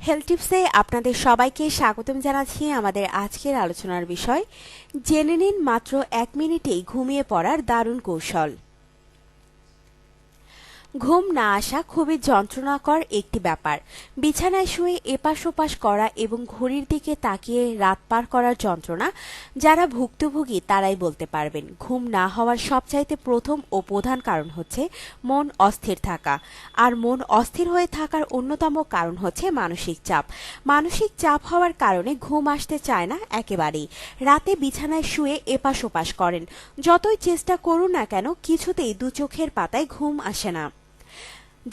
Health টিপসে আপনাদের সবাইকে স্বাগতম জানাচ্ছি। আমাদের আজকের আলোচনার বিষয়, জেনে নিন মাত্র 1 মিনিটেই ঘুমিয়ে পড়ার দারুণ কৌশল। ঘুম না আসা খুবই যন্ত্রণাকর একটি ব্যাপার। বিছানায় শুয়ে এপাশ ওপাশ করা এবং ঘড়ির দিকে তাকিয়ে রাত পার করার যন্ত্রণা যারা ভুক্তভোগী তারাই বলতে পারবেন। ঘুম না হওয়ার সবচাইতে প্রথম ও প্রধান কারণ হচ্ছে মন অস্থির থাকা। আর মন অস্থির হয়ে থাকার অন্যতম কারণ হচ্ছে মানসিক চাপ। মানসিক চাপ হওয়ার কারণে ঘুম আসতে চায় না একেবারেই। রাতে বিছানায় শুয়ে এপাশ ওপাশ করেন, যতই চেষ্টা করুন না কেন কিছুতেই দু চোখের পাতায় ঘুম আসে না।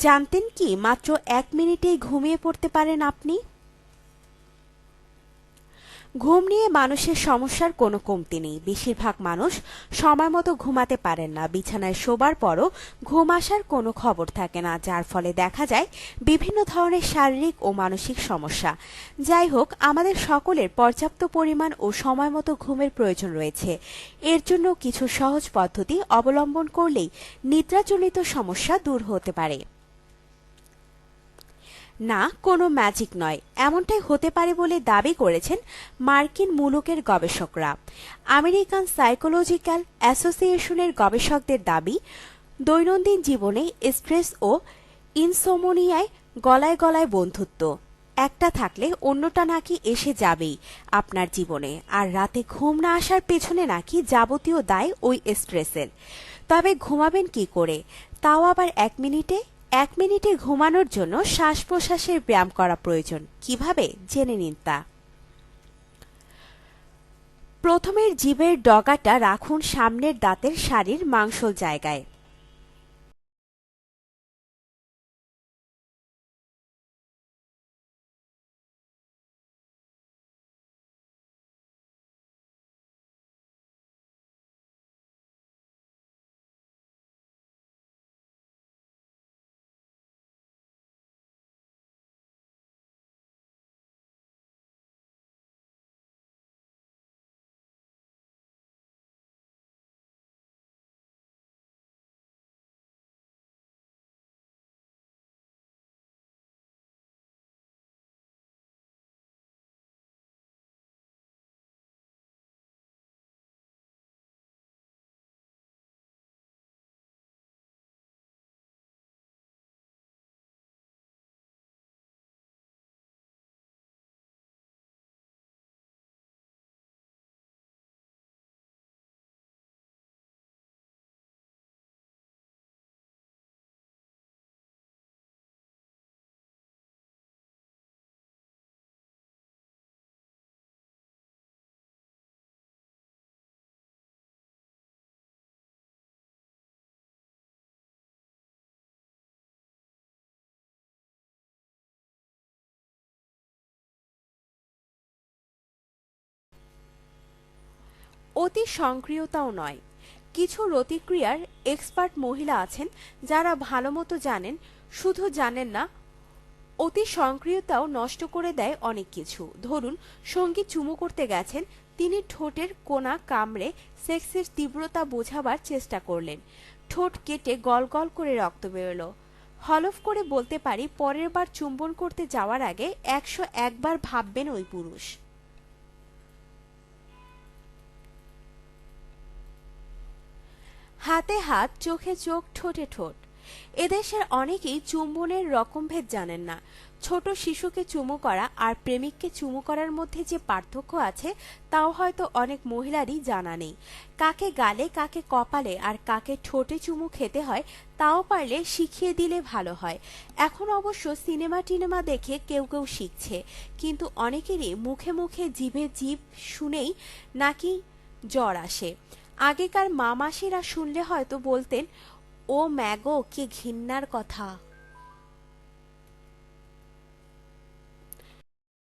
জানতেন কি মাত্র 1 মিনিটেই ঘুমিয়ে পড়তে পারেন আপনি? ঘুম নিয়ে মানুষের সমস্যার কোনো কমতি নেই। বেশিরভাগ মানুষ সময় মতো ঘুমাতে পারেন না। বিছানায় শোবার পরও ঘুম আসার কোনো খবর থাকে না, যার ফলে দেখা যায় বিভিন্ন ধরনের শারীরিক ও মানসিক সমস্যা। যাই হোক, আমাদের সকলের পর্যাপ্ত পরিমাণ ও সময় মতো ঘুমের প্রয়োজন রয়েছে। এর জন্য কিছু সহজ পদ্ধতি অবলম্বন করলেই নিদ্রাজনিত সমস্যা দূর হতে পারে। না, কোনো ম্যাজিক নয়, এমনটাই হতে পারে বলে দাবি করেছেন মার্কিন মুলুকের গবেষকরা। আমেরিকান সাইকোলজিক্যাল অ্যাসোসিয়েশনের গবেষকদের দাবি, দৈনন্দিন জীবনে স্ট্রেস ও ইনসোমনিয়ায় গলায় গলায় বন্ধুত্ব। একটা থাকলে অন্যটা নাকি এসে যাবেই আপনার জীবনে। আর রাতে ঘুম না আসার পেছনে নাকি যাবতীয় দায় ওই স্ট্রেসের। তবে ঘুমাবেন কি করে, তাও আবার 1 মিনিটে? 1 মিনিটে ঘুমানোর জন্য শ্বাস প্রশ্বাসের ব্যায়াম করা প্রয়োজন। কিভাবে, জেনে নিন তা। প্রথমের জিভের ডগাটা রাখুন সামনের দাঁতের সারির মাংসল জায়গায়। অতি সক্রিয়তাও নয়। কিছু রতিক্রিয়ার এক্সপার্ট মহিলা আছেন যারা ভালোমতো জানেন, শুধু জানেন না, অতি সক্রিয়তাও নষ্ট করে দেয় অনেক কিছু। ধরুন, সঙ্গী চুমু করতে গেছেন, তিনি ঠোঁটের কোণা কামড়ে সেক্সের তীব্রতা বোঝাবার চেষ্টা করলেন। ঠোঁট কেটে গল গল করে রক্ত বেরোলো। হলফ করে বলতে পারি, পরের বার চুম্বন করতে যাওয়ার আগে 101 বার ভাববেন ওই পুরুষ। হাতে হাত, চোখে চোখ, ঠোঁটে ঠোঁট। এদেশের অনেকেই চুম্বনের রকমভেদ জানেন না। ছোট শিশুকে চুমু করা আর প্রেমিককে চুমু করার মধ্যে যে পার্থক্য আছে তাও হয়তো অনেক মহিলারই জানা নেই। কাকে গালে, কাকে কপালে আর কাকে ঠোঁটে চুমু খেতে হয় তাও পারলে শিখিয়ে দিলে ভালো হয়। এখন অবশ্য সিনেমা টিনেমা দেখে কেউ কেউ শিখছে, কিন্তু অনেকেরই মুখে মুখে জিভে জিভ শুনেই নাকি জ্বর আসে। আগেকার মা মাসিরা শুনলে হয়তো বলতেন, ও ম্যাগো কি ঘিন্নার কথা।